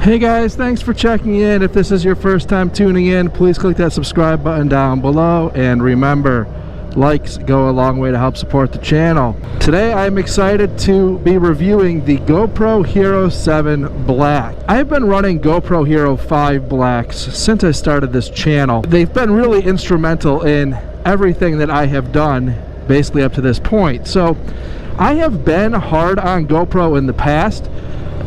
Hey guys, thanks for checking in. If this is your first time tuning in, please click that subscribe button down below, and remember, likes go a long way to help support the channel. Today I'm excited to be reviewing the GoPro Hero7 Black. I've been running GoPro Hero5 Blacks since I started this channel. They've been really instrumental in everything that I have done basically up to this point. So I have been hard on GoPro in the past.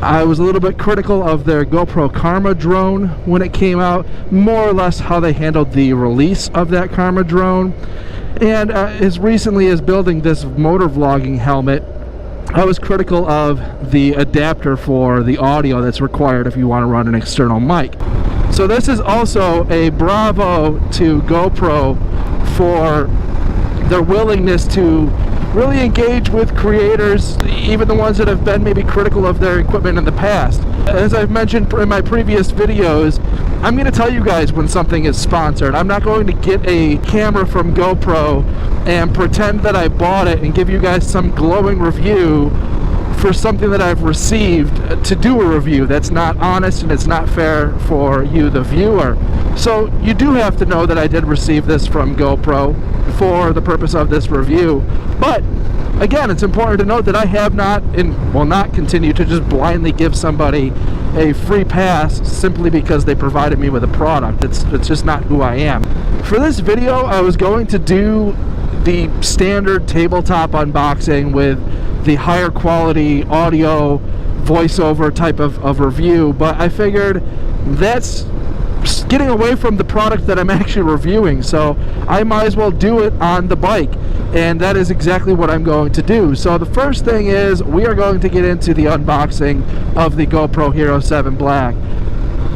I was a little bit critical of their GoPro Karma drone when it came out, more or less how they handled the release of that Karma drone. And as recently as building this Motorvlogging helmet, I was critical of the adapter for the audio that's required if you want to run an external mic. So this is also a bravo to GoPro for their willingness to really engage with creators, even the ones that have been maybe critical of their equipment in the past. As I've mentioned in my previous videos, I'm going to tell you guys when something is sponsored. I'm not going to get a camera from GoPro and pretend that I bought it and give you guys some glowing review for something that I've received to do a review. That's not honest and it's not fair for you, the viewer. So you do have to know that I did receive this from GoPro for the purpose of this review. But again, it's important to note that I have not and will not continue to just blindly give somebody a free pass simply because they provided me with a product. It's just not who I am. For this video, I was going to do the standard tabletop unboxing with the higher quality audio voiceover type of review, but I figured that's getting away from the product that I'm actually reviewing, so I might as well do it on the bike, and that is exactly what I'm going to do. So the first thing is we are going to get into the unboxing of the GoPro Hero7 Black.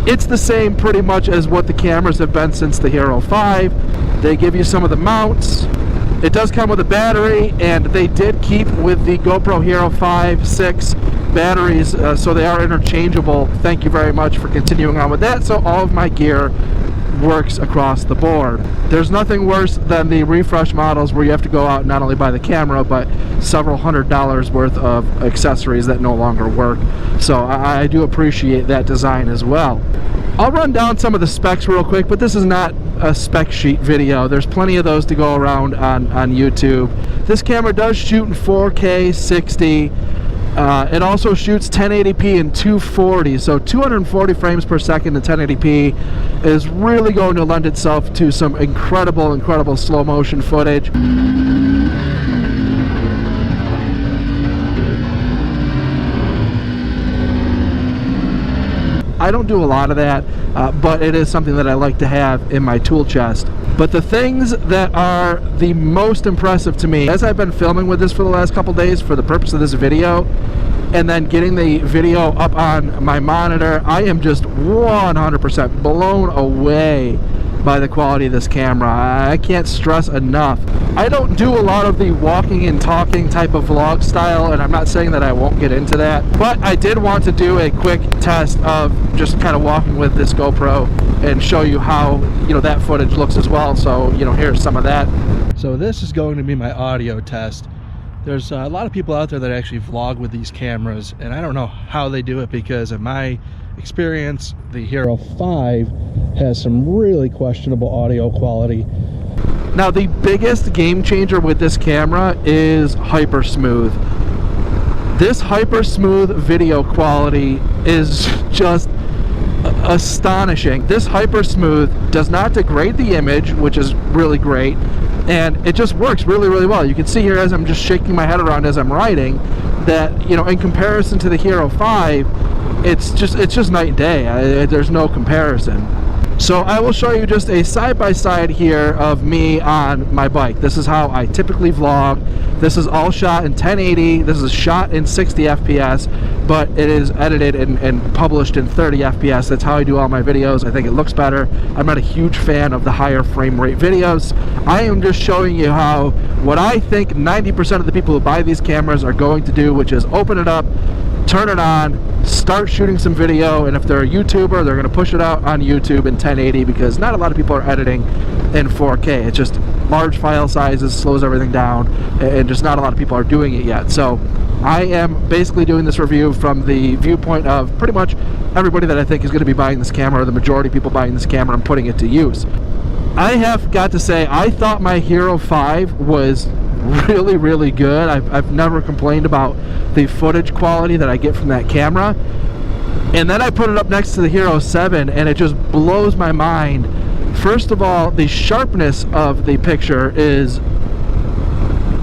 It's the same pretty much as what the cameras have been since the Hero 5. They give you some of the mounts. It does come with a battery, and they did keep with the GoPro Hero 5, 6 batteries, so they are interchangeable. Thank you very much for continuing on with that. So all of my gear works across the board. There's nothing worse than the refresh models where you have to go out and not only buy the camera but several $100s worth of accessories that no longer work. So I do appreciate that design as well. I'll run down some of the specs real quick, but this is not a spec sheet video. There's plenty of those to go around on YouTube. This camera does shoot in 4K 60. It also shoots 1080p and 240, so 240 frames per second and 1080p is really going to lend itself to some incredible slow motion footage. I don't do a lot of that, but it is something that I like to have in my tool chest. But the things that are the most impressive to me, as I've been filming with this for the last couple days for the purpose of this video, and then getting the video up on my monitor, I am just 100% blown away by the quality of this camera. I can't stress enough. I don't do a lot of the walking and talking type of vlog style, and I'm not saying that I won't get into that, but I did want to do a quick test of just kind of walking with this GoPro and show you how, that footage looks as well. So, here's some of that. So this is going to be my audio test. There's a lot of people out there that actually vlog with these cameras, and I don't know how they do it because in my experience, the Hero 5 has some really questionable audio quality. Now, the biggest game changer with this camera is hyper smooth. This hyper smooth video quality is just astonishing. This hyper smooth does not degrade the image, which is really great, and it just works really well. You can see here as I'm just shaking my head around as I'm writing that, in comparison to the Hero 5, it's just night and day. There's no comparison. So I will show you just a side-by-side here of me on my bike. This is how I typically vlog. This is all shot in 1080. This is shot in 60 FPS, but it is edited and published in 30 FPS. That's how I do all my videos. I think it looks better. I'm not a huge fan of the higher frame rate videos. I am just showing you how what I think 90% of the people who buy these cameras are going to do, which is open it up, turn it on, start shooting some video, and if they're a YouTuber, they're going to push it out on YouTube in 1080 because not a lot of people are editing in 4K. It's just large file sizes, slows everything down, and just not a lot of people are doing it yet. So I am basically doing this review from the viewpoint of pretty much everybody that I think is going to be buying this camera, or the majority of people buying this camera and putting it to use. I have got to say, I thought my Hero 5 was really, really good. I've never complained about the footage quality that I get from that camera. And then I put it up next to the Hero 7 and it just blows my mind. First of all, the sharpness of the picture is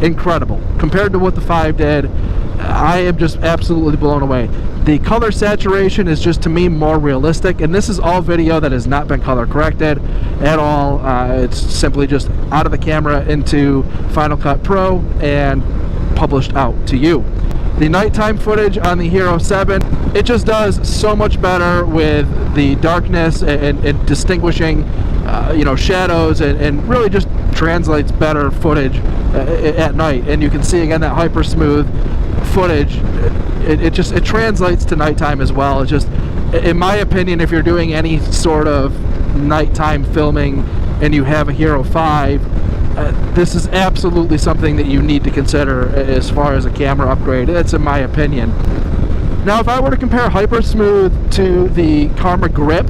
incredible. Compared to what the 5 did, I am just absolutely blown away. The color saturation is just, to me, more realistic, and this is all video that has not been color corrected at all. It's simply just out of the camera into Final Cut Pro and published out to you. The nighttime footage on the Hero 7, it just does so much better with the darkness and distinguishing you know, shadows, and really just translates better footage at night. And you can see again that hyper smooth footage. It translates to nighttime as well. It's just, in my opinion, if you're doing any sort of nighttime filming and you have a Hero 5, this is absolutely something that you need to consider as far as a camera upgrade. That's in my opinion. Now, if I were to compare hyper smooth to the Karma Grip,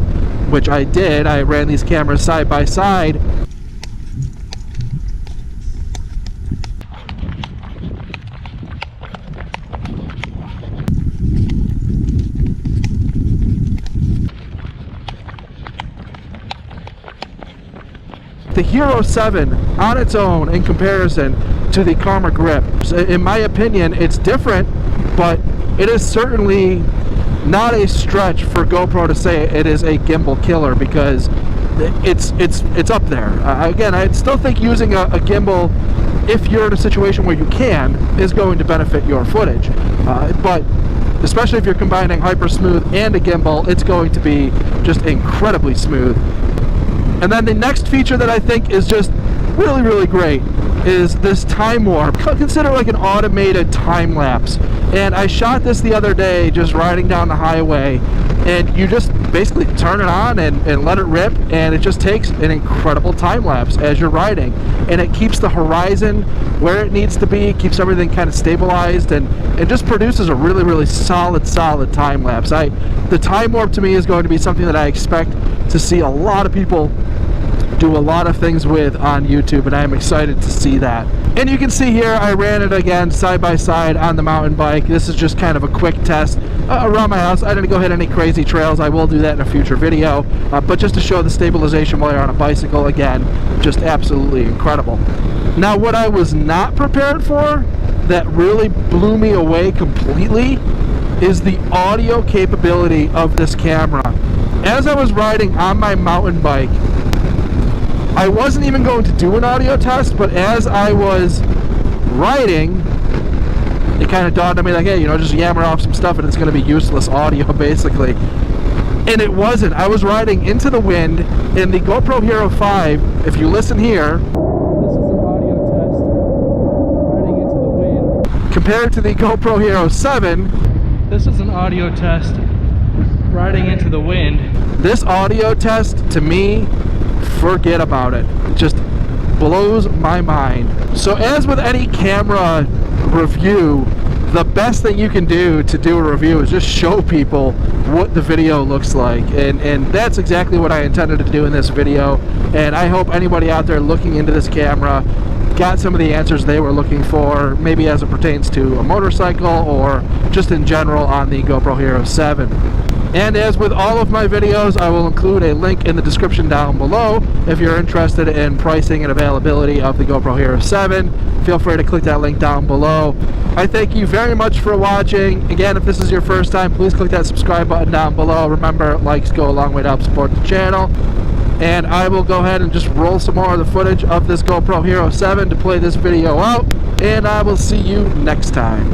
which I did, I ran these cameras side by side. The Hero 7 on its own, in comparison to the Karma Grip, in my opinion, it's different, but it is certainly not a stretch for GoPro to say it is a gimbal killer, because it's up there. Again, I still think using a gimbal, if you're in a situation where you can, is going to benefit your footage. But especially if you're combining hyper smooth and a gimbal, it's going to be just incredibly smooth. And then the next feature that I think is just really, really great is this time warp. Consider like an automated time lapse. And I shot this the other day just riding down the highway, and you just basically turn it on and let it rip, and it just takes an incredible time lapse as you're riding. And it keeps the horizon where it needs to be, keeps everything kind of stabilized, and it just produces a really, really solid time lapse. The time warp to me is going to be something that I expect to see a lot of people do a lot of things with on YouTube, and I am excited to see that. And you can see here I ran it again side by side on the mountain bike. This is just kind of a quick test around my house. I didn't go hit any crazy trails. I will do that in a future video, but just to show the stabilization while you're on a bicycle, again, just absolutely incredible. Now, what I was not prepared for that really blew me away completely is the audio capability of this camera. As I was riding on my mountain bike, I wasn't even going to do an audio test, but as I was riding, it kind of dawned on me like, hey, you know, just yammer off some stuff and it's going to be useless audio, basically. And it wasn't. I was riding into the wind, in the GoPro Hero 5, if you listen here, this is an audio test, riding into the wind. Compared to the GoPro Hero 7, this is an audio test, riding into the wind. This audio test, to me, forget about it. It just blows my mind. So as with any camera review, the best thing you can do to do a review is just show people what the video looks like, and that's exactly what I intended to do in this video. And I hope anybody out there looking into this camera got some of the answers they were looking for, maybe as it pertains to a motorcycle or just in general on the GoPro Hero 7. And as with all of my videos, I will include a link in the description down below if you're interested in pricing and availability of the GoPro Hero 7. Feel free to click that link down below. I thank you very much for watching. Again, if this is your first time, please click that subscribe button down below. Remember, likes go a long way to help support the channel. And I will go ahead and just roll some more of the footage of this GoPro Hero 7 to play this video out. And I will see you next time.